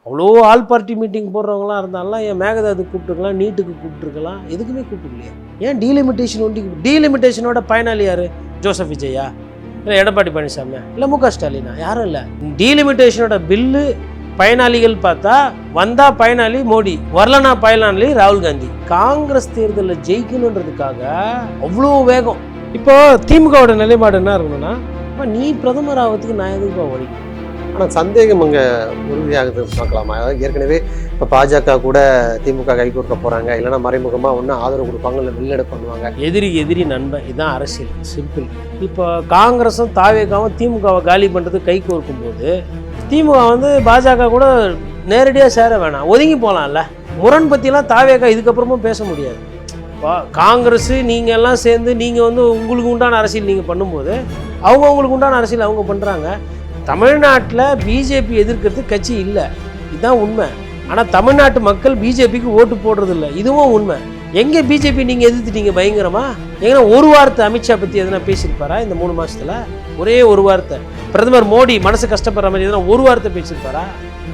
அவ்வளோ all party meeting போடுறவங்களாம் இருந்தாலும் ஏன் மேகதாதுக்கு கூப்பிட்டுருக்கலாம், நீட்டுக்கு கூப்பிட்டுருக்கலாம், எதுக்குமே கூப்பிட்டுக்கலையே. ஏன் டீலிமிட்டேஷன் ஒண்டி டீலிமிட்டேஷனோட பயனாளி யார்? ஜோசப் விஜயா, இல்லை எடப்பாடி பழனிசாமி, இல்லை முக ஸ்டாலினா? யாரும் இல்லை. டீலிமிட்டேஷனோட பில்லு பயனாளிகள் பார்த்தா வந்தால் பயனாளி மோடி, வரலனா பயனாளி ராகுல் காந்தி. காங்கிரஸ் தேர்தலில் ஜெயிக்கணுன்றதுக்காக அவ்வளோ வேகம். இப்போ திமுகவோட நிலைப்பாடு என்ன இருக்கணும்னா, நீ பிரதமர் ஆகிறதுக்கு நான் எதுக்கு வழி? ஆனால் சந்தேகம் அங்கே உறுதியாகுது பார்க்கலாமா? ஏற்கனவே இப்போ பாஜக கூட திமுக கை கொடுக்க போகிறாங்க, இல்லைனா மறைமுகமாக ஒன்று ஆதரவு கொடுப்பாங்க, இல்லை வெளிநடப்பு பண்ணுவாங்க. எதிரி நண்பன், இதுதான் அரசியல், சிம்பிள். இப்போ காங்கிரஸும் தாவேகாவும் திமுகவை காலி பண்ணுறது கை கோர்க்கும் போது திமுக வந்து பாஜக கூட நேரடியாக சேர வேணாம், ஒதுங்கி போகலாம்ல. முரண் பற்றிலாம் தாவேகா இதுக்கப்புறமும் பேச முடியாது. இப்போ காங்கிரஸ் நீங்கள் எல்லாம் சேர்ந்து நீங்கள் வந்து உங்களுக்கு உண்டான அரசியல் நீங்கள் பண்ணும்போது அவங்களுக்கு உண்டான அரசியல் அவங்க பண்ணுறாங்க. தமிழ்நாட்டில் பிஜேபி எதிர்க்கிறது கட்சி இல்லை, இதுதான் உண்மை. ஆனால் தமிழ்நாட்டு மக்கள் பிஜேபிக்கு ஓட்டு போடுறது இல்லை, இதுவும் உண்மை. எங்கே பிஜேபி நீங்கள் எதிர்த்துட்டீங்க பயங்கரமா? எங்கன்னா ஒரு வார்த்தை அமித்ஷா பற்றி எதனா பேசியிருப்பாரா இந்த 3 மாதத்தில்? ஒரே ஒரு வார்த்தை. பிரதமர் மோடி மனசு கஷ்டப்படுற மாதிரி எதனா ஒரு வார்த்தை பேசியிருப்பாரா?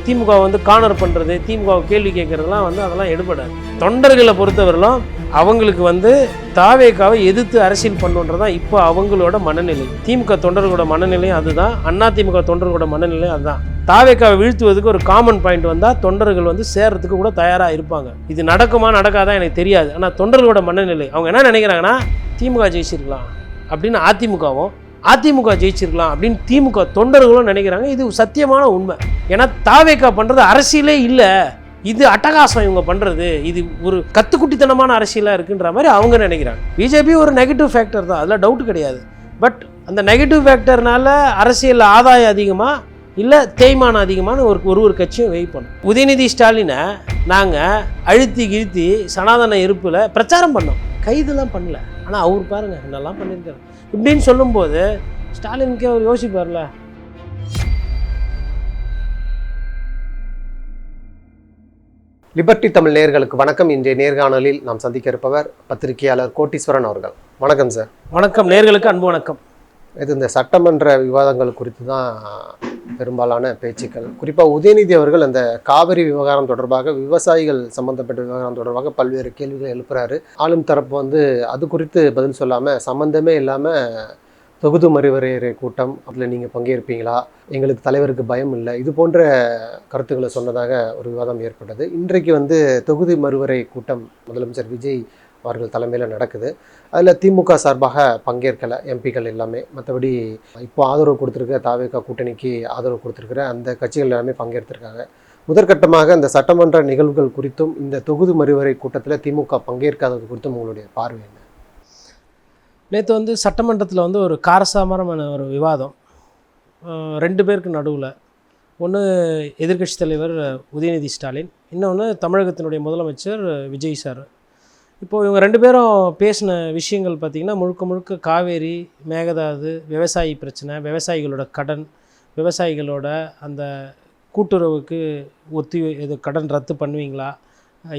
திமுக வந்து கார்னர் பண்ணுறது, திமுக கேள்வி கேட்குறதுலாம் வந்து அதெல்லாம் எடுபடாது. தொண்டர்களை பொறுத்தவரையிலும் அவங்களுக்கு வந்து தாவேகாவை எதிர்த்து அரசியல் பண்ணுன்றதான் இப்போ அவங்களோட மனநிலை. திமுக தொண்டர்களோட மனநிலையும் அதுதான், அதிமுக தொண்டர்களோட மனநிலையும் அதுதான். தாவேகாவை வீழ்த்துவதுக்கு ஒரு காமன் பாயிண்ட் வந்தால் தொண்டர்கள் வந்து சேர்றதுக்கு கூட தயாராக இருப்பாங்க. இது நடக்குமா நடக்காதான் எனக்கு தெரியாது. ஆனால் தொண்டர்களோட மனநிலை அவங்க என்ன நினைக்கிறாங்கன்னா, திமுக ஜெயிச்சிருக்கலாம் அப்படின்னு அதிமுக ஜெயிச்சிருக்கலாம் அப்படின்னு திமுக தொண்டர்களும் நினைக்கிறாங்க. இது சத்தியமான உண்மை. ஏன்னா தாவேகா பண்ணுறது அரசியலே இல்லை, இது அட்டகாசம் இவங்க பண்ணுறது, இது ஒரு கத்துக்குட்டித்தனமான அரசியலாக இருக்குன்ற மாதிரி அவங்க நினைக்கிறாங்க. பிஜேபி ஒரு நெகட்டிவ் ஃபேக்டர் தான், அதில் டவுட் கிடையாது. பட் அந்த நெகட்டிவ் ஃபேக்டர்னால அரசியல் ஆதாயம் அதிகமாக இல்லை தேய்மானம் அதிகமான ஒரு கட்சியும் வெயிட் பண்ணும். உதயநிதி ஸ்டாலினை நாங்கள் அழுத்தி கிழ்த்தி சனாதன இருப்பில் பிரச்சாரம் பண்ணோம், கைதெல்லாம் பண்ணல. ஆனால் அவர் பாருங்கள் என்னெல்லாம் பண்ணியிருக்காரு. இப்படின்னு சொல்லும்போது ஸ்டாலினுக்கே அவர் யோசிப்பார்ல. லிபர்டி தமிழ் நேயர்களுக்கு வணக்கம். இன்றைய நேர்காணலில் நாம் சந்திக்க இருப்பவர் பத்திரிகையாளர் கோட்டீஸ்வரன் அவர்கள். வணக்கம் சார். வணக்கம். நேயர்களுக்கு அன்பு வணக்கம். இது இந்த சட்டமன்ற விவாதங்கள் குறித்து தான் பெரும்பாலான பேச்சுக்கள். குறிப்பாக உதயநிதி அவர்கள் அந்த காவிரி விவகாரம் தொடர்பாக, விவசாயிகள் சம்பந்தப்பட்ட விவகாரம் தொடர்பாக பல்வேறு கேள்விகள் எழுப்புறாரு. ஆளும் தரப்பு வந்து அது குறித்து பதில் சொல்லாமல், சம்மந்தமே இல்லாமல் தொகுதி மறுவரையறை கூட்டம், அதில் நீங்கள் பங்கேற்பீங்களா, எங்களுக்கு தலைவருக்கு பயம் இல்லை, இது போன்ற கருத்துக்களை சொன்னதாக ஒரு விவாதம் ஏற்பட்டது. இன்றைக்கு வந்து தொகுதி மறுவரை கூட்டம் முதலமைச்சர் விஜய் அவர்கள் தலைமையில் நடக்குது. அதில் திமுக சார்பாக பங்கேற்கலை எம்பிக்கள் எல்லாமே. மற்றபடி இப்போ ஆதரவு கொடுத்துருக்க தாவேகா கூட்டணிக்கு ஆதரவு கொடுத்துருக்கிற அந்த கட்சிகள் எல்லாமே பங்கேற்றிருக்காங்க. முதற்கட்டமாக இந்த சட்டமன்ற நிகழ்வுகள் குறித்தும் இந்த தொகுதி மறுவரை கூட்டத்தில் திமுக பங்கேற்காதது குறித்தும் உங்களுடைய பார்வை என்ன? நேற்று வந்து சட்டமன்றத்தில் வந்து ஒரு காரசாமரமான ஒரு விவாதம் 2 பேருக்கு நடுவில். ஒன்று எதிர்க்கட்சி தலைவர் உதயநிதி ஸ்டாலின், இன்னொன்று தமிழகத்தினுடைய முதலமைச்சர் விஜய் சார். இப்போது இவங்க 2 பேரும் பேசின விஷயங்கள் பார்த்திங்கன்னா முழுக்க காவேரி, மேகதாது, விவசாயி பிரச்சனை, விவசாயிகளோட கடன், விவசாயிகளோட அந்த கூட்டுறவுக்கு இது கடன் ரத்து பண்ணுவீங்களா,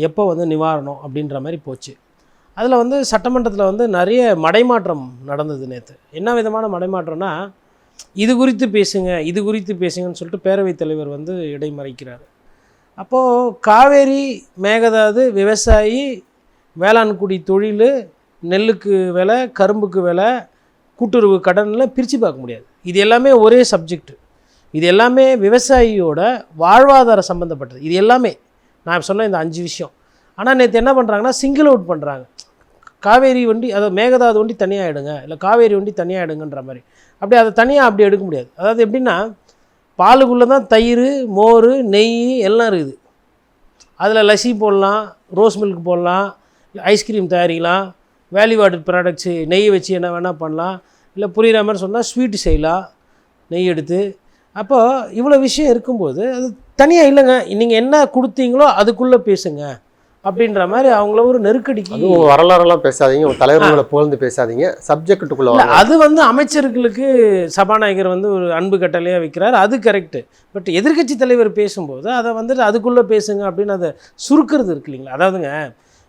எப்போ வந்து நிவாரணம் அப்படின்ற மாதிரி போச்சு. அதில் வந்து சட்டமன்றத்தில் வந்து நிறைய மடைமாற்றம் நடந்தது நேற்று. என்ன விதமான மடைமாற்றம்னா, இது குறித்து பேசுங்கன்னு சொல்லிட்டு பேரவைத் தலைவர் வந்து இடைமறைக்கிறார். அப்போது காவேரி, மேகதாது, விவசாயி, வேளாண்குடி தொழில், நெல்லுக்கு விலை, கரும்புக்கு விலை, கூட்டுறவு கடனில் பிரித்து பார்க்க முடியாது. இது எல்லாமே ஒரே சப்ஜெக்ட். இது எல்லாமே விவசாயியோட வாழ்வாதார சம்மந்தப்பட்டது. இது எல்லாமே நான் சொன்ன இந்த 5 விஷயம். ஆனால் நேற்று என்ன பண்ணுறாங்கன்னா, சிங்கிள் அவுட் பண்ணுறாங்க. காவேரி வண்டி, அதாவது மேகதாது வண்டி தனியாக எடுங்க, இல்லை காவேரி வண்டி தனியாக எடுங்கன்ற மாதிரி. அதை தனியாக அப்படி எடுக்க முடியாது. அதாவது எப்படின்னா, பாலுக்குள்ளே தான் தயிர், மோர், நெய் எல்லாம் இருக்குது. அதில் லஸ்ஸி போடலாம், ரோஸ் மில்க் போடலாம், ஐஸ்கிரீம் தயாரிக்கலாம், வேல்யூ ஆடட் ப்ராடக்ட்ஸு நெய் வச்சு என்ன வேணால் பண்ணலாம், இல்லை புரிகிற மாதிரி சொன்னால் ஸ்வீட்டு செய்யலாம் நெய் எடுத்து. அப்போது இவ்வளோ விஷயம் இருக்கும்போது அது தனியாக இல்லைங்க, நீங்கள் என்ன கொடுத்தீங்களோ அதுக்குள்ளே பேசுங்க அப்படின்ற மாதிரி அவங்கள ஒரு நெருக்கடிக்கு. அதுவும் வரலாறுலாம் பேசாதீங்க, தலைவர்களை புகழ்ந்து பேசாதீங்க, சப்ஜெக்டுக்குள்ளே. அது வந்து அமைச்சர்களுக்கு சபாநாயகர் வந்து ஒரு அன்பு கட்டளையாக வைக்கிறார், அது கரெக்டு. பட் எதிர்க்கட்சி தலைவர் பேசும்போது அதை வந்துட்டு அதுக்குள்ளே பேசுங்க அப்படின்னு அதை சுருக்கிறது இருக்கு இல்லைங்களா. அதாவதுங்க,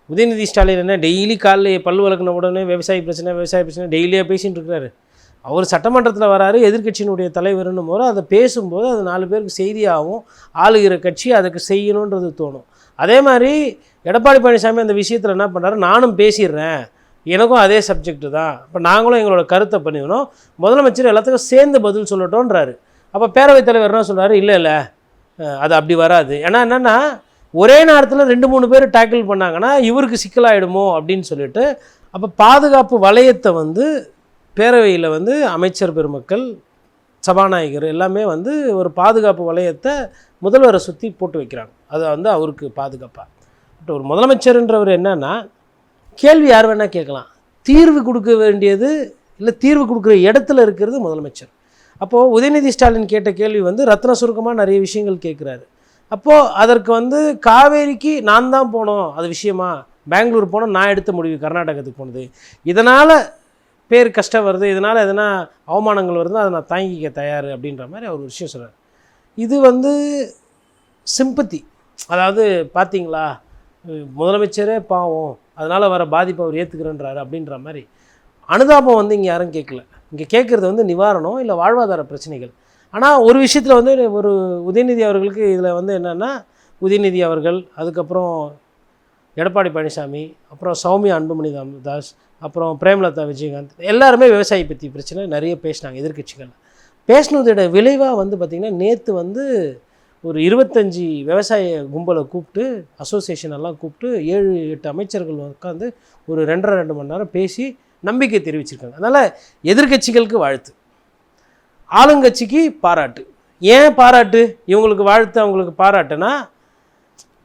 உதயநிதி ஸ்டாலின் என்ன டெய்லி காலையில் பல் வளர்க்கின உடனே விவசாய பிரச்சனை டெய்லியாக பேசிகிட்டு இருக்கிறாரு. அவர் சட்டமன்றத்தில் வராரு, எதிர்க்கட்சியினுடைய தலைவர்னும் போது அதை பேசும்போது அது 4 பேருக்கு செய்தியாகவும் ஆளுகிற கட்சி அதுக்கு செய்யணுன்றது தோணும். அதே மாதிரி எடப்பாடி பழனிசாமி அந்த விஷயத்தில் என்ன பண்ணுறாரு, நானும் பேசிடுறேன், எனக்கும் அதே சப்ஜெக்டு தான், இப்போ நாங்களும் எங்களோட கருத்தை பண்ணிக்கணும், முதலமைச்சர் எல்லாத்துக்கும் சேர்ந்து பதில் சொல்லட்டோன்றாரு. அப்போ பேரவைத் தலைவர் என்ன சொல்கிறாரு, இல்லை அது அப்படி வராது. ஏன்னா என்னென்னா ஒரே நேரத்தில் 2-3 பேர் டேக்கிள் பண்ணாங்கன்னா இவருக்கு சிக்கலாயிடுமோ அப்படின்னு சொல்லிட்டு, அப்போ பாதுகாப்பு வளையத்தை வந்து பேரவையில் வந்து அமைச்சர் பெருமக்கள், சபாநாயகர் எல்லாமே வந்து ஒரு பாதுகாப்பு வளையத்தை முதல்வரை சுற்றி போட்டு வைக்கிறாங்க. அது வந்து அவருக்கு பாதுகாப்பாக. பட் ஒரு முதலமைச்சர்ன்றவர் என்னன்னா, கேள்வி யார் வேணால் கேட்கலாம், தீர்வு கொடுக்க வேண்டியது இல்லை தீர்வு கொடுக்குற இடத்துல இருக்கிறது முதலமைச்சர். அப்போது உதயநிதி ஸ்டாலின் கேட்ட கேள்வி வந்து ரத்ன சுருக்கமாக நிறைய விஷயங்கள் கேட்குறாரு. அப்போது அதற்கு வந்து காவேரிக்கு நான் தான் போனோம், அது விஷயமா பெங்களூர் போனோம், நான் எடுத்த முடிவு கர்நாடகத்துக்கு போனது, இதனால் பேர் கஷ்டம் வருது, இதனால் எதனா அவமானங்கள் வருது, அதை நான் தாங்கிக்க தயார் அப்படின்ற மாதிரி அவர் ஒரு விஷயம் சொல்கிறார். இது வந்து சிம்பத்தி, அதாவது பார்த்தீங்களா முதலமைச்சரே பாவம் அதனால் வர பாதிப்பை அவர் ஏற்றுக்கிறேன்றாரு அப்படின்ற மாதிரி. அனுதாபம் வந்து இங்கே யாரும் கேட்கல. இங்கே கேட்குறது வந்து நிவாரணம் இல்லை வாழ்வாதார பிரச்சனைகள். ஆனால் ஒரு விஷயத்தில் வந்து ஒரு உதயநிதி அவர்களுக்கு இதில் வந்து என்னென்னா, உதயநிதி அவர்கள், அதுக்கப்புறம் எடப்பாடி பழனிசாமி, அப்புறம் சௌமியா அன்புமணி தாஸ், அப்புறம் பிரேமலதா விஜயகாந்த் எல்லாருமே விவசாயி பற்றி பிரச்சனை நிறைய பேசினாங்க. எதிர்க்கட்சிகள் பேசினதோட விளைவாக வந்து பார்த்திங்கன்னா, நேற்று வந்து ஒரு 25 விவசாய கும்பலை கூப்பிட்டு, அசோசியேஷன் எல்லாம் கூப்பிட்டு 7-8 அமைச்சர்கள் உட்காந்து ஒரு 2.5 மணி நேரம் பேசி நம்பிக்கை தெரிவிச்சிருக்காங்க. அதனால் எதிர்க்கட்சிகளுக்கு வாழ்த்து, ஆளுங்கட்சிக்கு பாராட்டு. ஏன் பாராட்டு, இவங்களுக்கு வாழ்த்து அவங்களுக்கு பாராட்டுனா,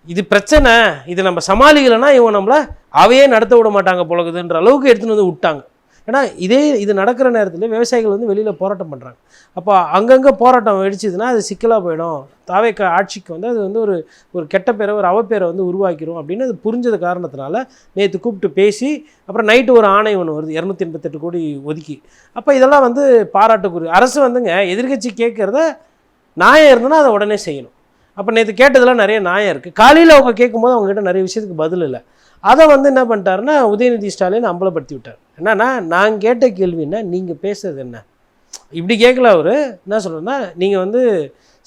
இது பிரச்சனை, இது நம்ம சமாளிக்கலைன்னா இவங்க நம்மளை அவையே நடத்த விட மாட்டாங்க போலகுதுன்ற அளவுக்கு எடுத்துன்னு வந்து விட்டாங்க. ஏன்னா இது நடக்கிற நேரத்தில் விவசாயிகள் வந்து வெளியில் போராட்டம் பண்ணுறாங்க. அப்போ அங்கங்கே போராட்டம் வெடிச்சதுன்னா அது சிக்கலாக போயிடும், தாவேக்க ஆட்சிக்கு வந்து அது வந்து ஒரு கெட்ட பேரை, ஒரு அவப்பேரை வந்து உருவாக்கிடும் அப்படின்னு அது புரிஞ்சது காரணத்தினால நேற்று கூப்பிட்டு பேசி, அப்புறம் நைட்டு ஒரு ஆணை ஒன்று வருது 288 கோடி ஒதுக்கி. அப்போ இதெல்லாம் வந்து பாராட்டுக்குரிய. அரசு வந்துங்க எதிர்க்கட்சி கேட்குறத நியாயம் இருந்ததுன்னா அதை உடனே செய்யணும். அப்போ நேற்று கேட்டதெல்லாம் நிறைய நியாயம் இருக்குது. காலையில் அவங்க கேட்கும்போது அவங்ககிட்ட நிறைய விஷயத்துக்கு பதில் இல்லை. அதை வந்து என்ன பண்ணிட்டாருன்னா உதயநிதி ஸ்டாலின் அம்பலப்படுத்தி விட்டார். என்னன்னா, நான் கேட்ட கேள்வி என்ன, நீங்கள் பேசுறது என்ன, இப்படி கேட்கல. அவர் என்ன சொல்கிறேன்னா, நீங்கள் வந்து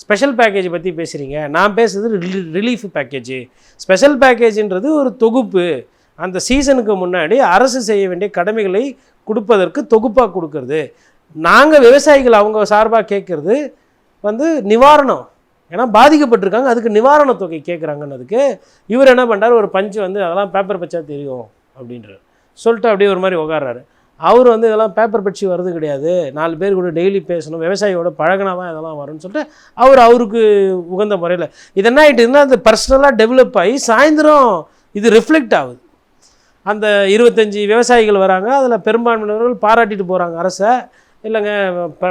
ஸ்பெஷல் பேக்கேஜ் பற்றி பேசுகிறீங்க, நான் பேசுகிறது ரிலீஃப் பேக்கேஜ். ஸ்பெஷல் பேக்கேஜின்றது ஒரு தொகுப்பு, அந்த சீசனுக்கு முன்னாடி அரசு செய்ய வேண்டிய கடமைகளை கொடுப்பதற்கு தொகுப்பாக கொடுக்கறது. நாங்கள் விவசாயிகள் அவங்க சார்பாக கேட்குறது வந்து நிவாரணம், ஏன்னா பாதிக்கப்பட்டிருக்காங்க, அதுக்கு நிவாரண தொகை கேட்குறாங்கன்னதுக்கு இவர் என்ன பண்ணுறாரு, ஒரு பஞ்சு வந்து அதெல்லாம் பேப்பர் பச்சா தெரியும் அப்படின்றார் சொல்லிட்டு அப்படியே ஒரு மாதிரி உட்கார்றாரு. அவர் வந்து இதெல்லாம் பேப்பர் பட்சி வருது கிடையாது, 4 பேர் கூட டெய்லி பேசணும், விவசாயியோட பழகினா தான் இதெல்லாம் வரும்னு சொல்லிட்டு அவருக்கு உகந்த முறையில் இது என்ன ஆகிட்டுன்னா, அது பர்சனலாக டெவலப் ஆகி சாயந்தரம் இது ரிஃப்ளெக்ட் ஆகுது. அந்த 25 விவசாயிகள் வராங்க, அதில் பெரும்பான்மையினர்கள் பாராட்டிட்டு போகிறாங்க அரசை, இல்லைங்க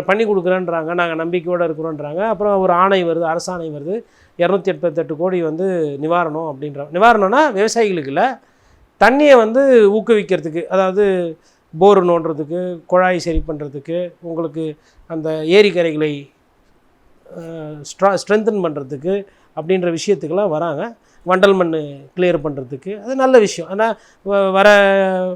பண்ணி கொடுக்குறேன்றாங்க, நாங்கள் நம்பிக்கையோடு இருக்கிறோன்றாங்க. அப்புறம் ஒரு ஆணை வருது, அரசாணை வருது, 288 கோடி வந்து நிவாரணம் அப்படின்ற. நிவாரணம்னா விவசாயிகளுக்கு இல்லை, தண்ணியை வந்து ஊக்குவிக்கிறதுக்கு, அதாவது போர் நோண்டுறதுக்கு, குழாய் சரி பண்ணுறதுக்கு, உங்களுக்கு அந்த ஏரிக்கரைகளை ஸ்ட்ரென்தன் பண்ணுறதுக்கு அப்படின்ற விஷயத்துக்கெல்லாம் வராங்க. வண்டல் மண் கிளியர் பண்ணுறதுக்கு அது நல்ல விஷயம். ஆனால் வர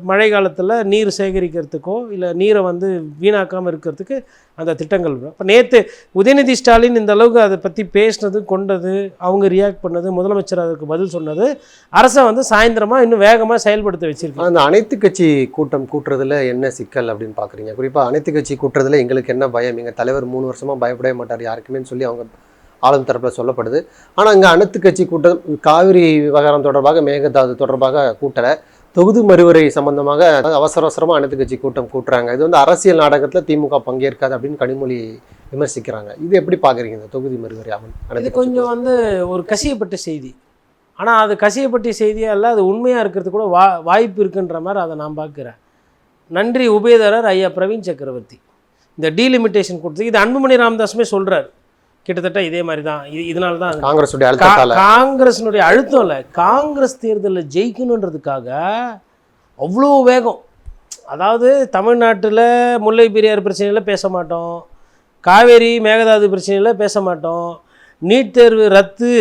மழை காலத்தில் நீர் சேகரிக்கிறதுக்கோ இல்லை நீரை வந்து வீணாக்காமல் இருக்கிறதுக்கு அந்த திட்டங்கள். இப்போ நேற்று உதயநிதி ஸ்டாலின் இந்த அளவுக்கு அதை பற்றி பேசினது, கொண்டது, அவங்க ரியாக்ட் பண்ணது, முதலமைச்சர் அதுக்கு பதில் சொன்னது, அரசை வந்து சாயந்தரமாக இன்னும் வேகமாக செயல்படுத்த வச்சுருக்காங்க. அந்த அனைத்து கட்சி கூட்டம் கூட்டுறதுல என்ன சிக்கல் அப்படின்னு பார்க்குறீங்க? குறிப்பாக அனைத்து கட்சி கூட்டுறதுல எங்களுக்கு என்ன பயம், எங்கள் தலைவர் 3 வருஷமாக பயப்படவே மாட்டார் யாருக்குமே சொல்லி அவங்க ஆளும் தரப்பில் சொல்லப்படுது. ஆனால் இங்கே அனைத்து கட்சி கூட்டம் காவிரி விவகாரம் தொடர்பாக, மேகதாது தொடர்பாக கூட்டலை, தொகுதி மறுவரை சம்பந்தமாக அவசரமாக அனைத்து கட்சி கூட்டம் கூட்டுறாங்க. இது வந்து அரசியல் நாடகத்தில் திமுக பங்கேற்காது அப்படின்னு கனிமொழி விமர்சிக்கிறாங்க. இது எப்படி பார்க்குறீங்க இந்த தொகுதி மறுவரை? இது கொஞ்சம் வந்து ஒரு கசியப்பட்ட செய்தி. ஆனால் அது கசியப்பட்ட செய்தியாக இல்லை, அது உண்மையாக இருக்கிறது கூட வாய்ப்பு இருக்குன்ற மாதிரி அதை நான் பார்க்குறேன். நன்றி உபயதாரர் ஐயா பிரவீன் சக்கரவர்த்தி இந்த டீலிமிட்டேஷன் கொடுத்து, இது அன்புமணி ராமதாஸுமே சொல்கிறார், கிட்டத்தட்ட இதே மாதிரி தான். இதனால தான் காங்கிரஸினுடைய அழுத்தம் இல்லை, காங்கிரஸ் தேர்தலில் ஜெயிக்கணுன்றதுக்காக அவ்வளோ வேகம். அதாவது தமிழ்நாட்டில் முல்லை பெரியார் பிரச்சனையில் பேச மாட்டோம், காவேரி மேகதாது பிரச்சனையில் பேச மாட்டோம், நீட் தேர்வு ரத்து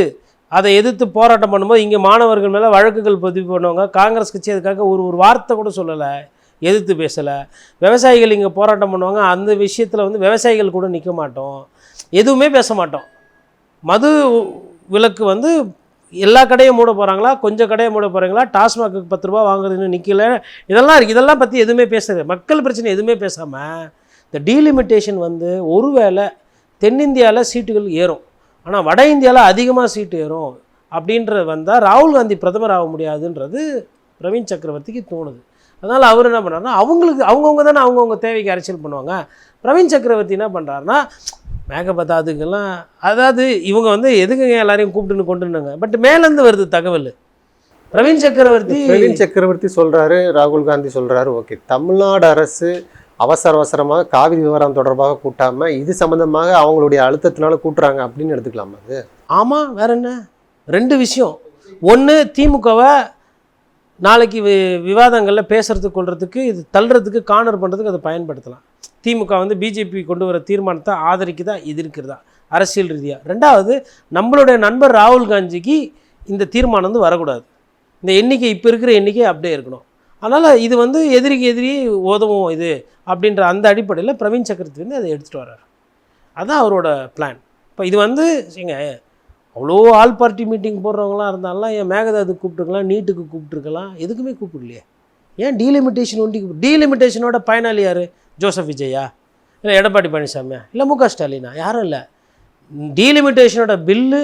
அதை எதிர்த்து போராட்டம் பண்ணும்போது இங்கே மாணவர்கள் மேலே வழக்குகள் பதிவு பண்ணுவாங்க. காங்கிரஸ் கட்சி அதுக்காக ஒரு வார்த்தை கூட சொல்லலை. எதிர்த்து பேசலை. விவசாயிகள் இங்கே போராட்டம் பண்ணுவாங்க, அந்த விஷயத்தில் வந்து விவசாயிகள் கூட நிற்க மாட்டோம், எதுவுமே பேச மாட்டோம். மது விலக்கு வந்து எல்லா கடையும் மூட போகிறாங்களா, கொஞ்சம் கடையை மூட போகிறாங்களா, டாஸ்மாக்கு 10 ரூபா வாங்குறதுன்னு நிற்கல, இதெல்லாம் இருக்குது. இதெல்லாம் பற்றி எதுவுமே பேசுறது, மக்கள் பிரச்சனை எதுவுமே பேசாமல் இந்த டீலிமிட்டேஷன் வந்து ஒருவேளை தென்னிந்தியாவில் சீட்டுகள் ஏறும், ஆனால் வட இந்தியாவில் அதிகமாக சீட்டு ஏறும் அப்படின்றது வந்தால் ராகுல் காந்தி பிரதமர் ஆக முடியாதுன்றது பிரவீன் சக்கரவர்த்திக்கு தோணுது. அதனால் அவர் என்ன பண்ணுறாருன்னா, அவங்கவுங்க தானே அவங்கவுங்க தேவைக்கு அரசியல் பண்ணுவாங்க. பிரவீன் சக்கரவர்த்தி என்ன பண்ணுறாருன்னா, மேகபதாதுக்கெல்லாம் அதாவது இவங்க வந்து எதுக்குங்க எல்லாரையும் கூப்பிட்டுன்னு கொண்டுருந்தாங்க, பட் மேலேருந்து வருது தகவல். பிரவீன் சக்கரவர்த்தி சொல்கிறாரு, ராகுல் காந்தி சொல்கிறாரு, ஓகே தமிழ்நாடு அரசு அவசரமாக காவிரி விவகாரம் தொடர்பாக கூட்டாமல் இது சம்மந்தமாக அவங்களுடைய அழுத்தத்தினால கூட்டுறாங்க அப்படின்னு எடுத்துக்கலாமா அது? ஆமாம், வேற என்ன, 2 விஷயம். ஒன்று, திமுகவை நாளைக்கு விவாதங்களில் பேசுகிறதுக்கு கொள்றதுக்கு, இது தள்ளுறதுக்கு, கார்னர் பண்ணுறதுக்கு அதை பயன்படுத்தலாம். திமுக வந்து பிஜேபி கொண்டு வர தீர்மானத்தை ஆதரிக்குதா, எதிர்க்கிறதா அரசியல் ரீதியாக. 2வது, நம்மளுடைய நண்பர் ராகுல் காந்திக்கு இந்த தீர்மானம் வந்து வரக்கூடாது, இந்த எண்ணிக்கை இப்போ இருக்கிற எண்ணிக்கை அப்படியே இருக்கணும். அதனால் இது வந்து எதிரிக்கு எதிரி உதவும் இது அப்படின்ற அந்த அடிப்படையில் பிரவீன் சக்கரவர்த்தி வந்து அதை எடுத்துகிட்டு வர்றார். அதுதான் அவரோட பிளான். இப்போ இது வந்து ஏங்க அவ்வளோ ஆல் பார்ட்டி மீட்டிங் போடுறவங்களாம் இருந்தாலும் ஏன் மேகதாதுக்கு கூப்பிட்டுருக்கலாம், நீட்டுக்கு கூப்பிட்டுருக்கலாம், எதுக்குமே கூப்பிடலையே. ஏன் டீலிமிட்டேஷன் ஒண்டி டீலிமிட்டேஷனோட பயனாளி யார்? ஜோசப் விஜயா, இல்லை எடப்பாடி பழனிசாமியா, இல்லை மு க ஸ்டாலினா? யாரும் இல்லை. டீலிமிட்டேஷனோட பில்லு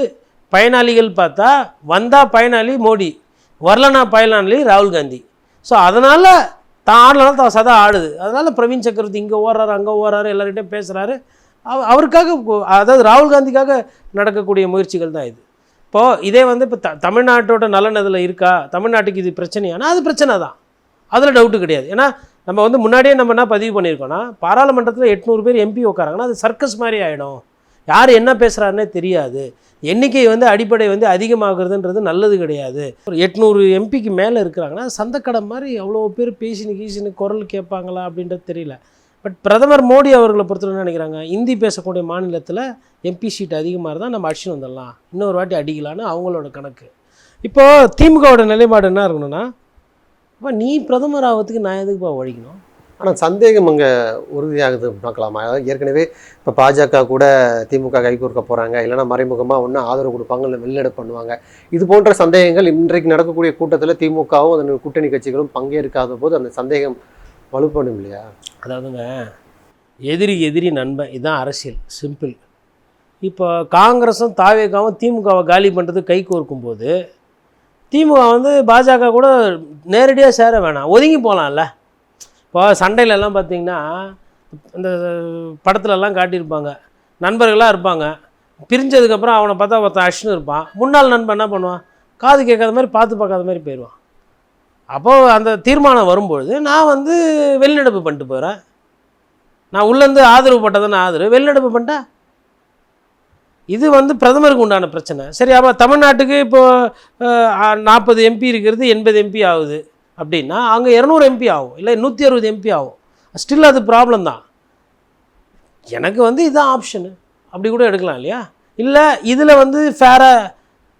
பயனாளிகள் பார்த்தா வந்தால் பயனாளி மோடி, வரலனா பயனாளி ராகுல் காந்தி. ஸோ அதனால் தான் ஆடலாம், தான் சதா ஆடுது. அதனால் பிரவீன் சக்கரவர்த்தி இங்கே ஓடுறாரு, அங்கே ஓடுறாரு, எல்லார்கிட்டையும் பேசுகிறாரு. அவருக்காக, அதாவது ராகுல் காந்திக்காக நடக்கக்கூடிய முயற்சிகள் தான் இது. இப்போது இதே வந்து இப்போ தமிழ்நாட்டோட நலன் அதில் இருக்கா, தமிழ்நாட்டுக்கு இது பிரச்சனையானா அது பிரச்சனை தான், அதில் டவுட்டு கிடையாது. ஏன்னா நம்ம வந்து முன்னாடியே நம்ம என்ன பதிவு பண்ணியிருக்கோன்னா, பாராளுமன்றத்தில் 800 பேர் எம்பி உட்காராங்கன்னா அது சர்க்கஸ் மாதிரி ஆகிடும், யார் என்ன பேசுகிறாருன்னே தெரியாது. எண்ணிக்கை வந்து அடிப்படை வந்து அதிகமாகிறதுன்றது நல்லது கிடையாது. ஒரு 800 எம்பிக்கு மேலே இருக்கிறாங்கன்னா சந்தக்கடை மாதிரி அவ்வளோ பேர் பேசின்னு குரல் கேட்பாங்களா அப்படின்றது தெரியல. பட் பிரதமர் மோடி அவர்களை பொறுத்தவரை என்ன நினைக்கிறாங்க, இந்தி பேசக்கூடிய மாநிலத்தில் எம்பி சீட் அதிகமாக இருந்தால் நம்ம அடிச்சுன்னு வந்துடலாம், இன்னொரு வாட்டி அடிக்கலான்னு அவங்களோட கணக்கு. இப்போது திமுகவோட நிலைப்பாடு என்ன இருக்கணும்னா, அப்போ நீ பிரதமர் ஆகிறதுக்கு நான் எதுக்குப்பா உழைக்கணும்? ஆனால் சந்தேகம் அங்கே உறுதியாகுது பார்க்கலாமா? அதாவது ஏற்கனவே இப்போ பாஜக கூட திமுக கைகோர்க்க போகிறாங்க, இல்லைனா மறைமுகமாக ஒன்று ஆதரவு கொடுப்பாங்க, இல்லை வெளிநடப்பு பண்ணுவாங்க. இது போன்ற சந்தேகங்கள் இன்றைக்கு நடக்கக்கூடிய கூட்டத்தில் திமுகவும் அதன் கூட்டணி கட்சிகளும் பங்கேற்காத போது அந்த சந்தேகம் வலுப்படும் இல்லையா? அதாவதுங்க, எதிரிக்கு எதிரி நண்பன், இதுதான் அரசியல், சிம்பிள். இப்போ காங்கிரஸும் தாவேகாவும் திமுகவை காலி பண்ணுறது கை கோர்க்கும் போது திமுக வந்து பாஜக கூட நேரடியாக சேர வேணாம், ஒதுங்கி போகலாம்ல. இப்போ சண்டையிலலாம் பார்த்திங்கன்னா இந்த படத்துலலாம் காட்டியிருப்பாங்க, நண்பர்களாக இருப்பாங்க, பிரிஞ்சதுக்கப்புறம் அவனை பார்த்தா ஒருத்தன் அஷ்னு இருப்பான், முன்னாள் நண்பன் என்ன பண்ணுவான், காது கேட்காத மாதிரி பார்த்து பார்க்காத மாதிரி போயிடுவான். அப்போது அந்த தீர்மானம் வரும்பொழுது நான் வந்து வெளிநடப்பு பண்ணிட்டு போகிறேன், நான் உள்ளேருந்து ஆதரவு பட்டதானே ஆதரவு, வெளிநடப்பு பண்ணிட்டேன். இது வந்து பிரதமருக்கு உண்டான பிரச்சனை. சரி, அப்போ தமிழ்நாட்டுக்கு இப்போது 40 எம்பி இருக்கிறது 80 எம்பி ஆகுது அப்படின்னா அங்கே 200 எம்பி ஆகும், இல்லை 160 எம்பி ஆகும். ஸ்டில் அது ப்ராப்ளம் தான். எனக்கு வந்து இதுதான் ஆப்ஷனு, அப்படி கூட எடுக்கலாம் இல்லையா? இல்லை இதில் வந்து ஃபேராக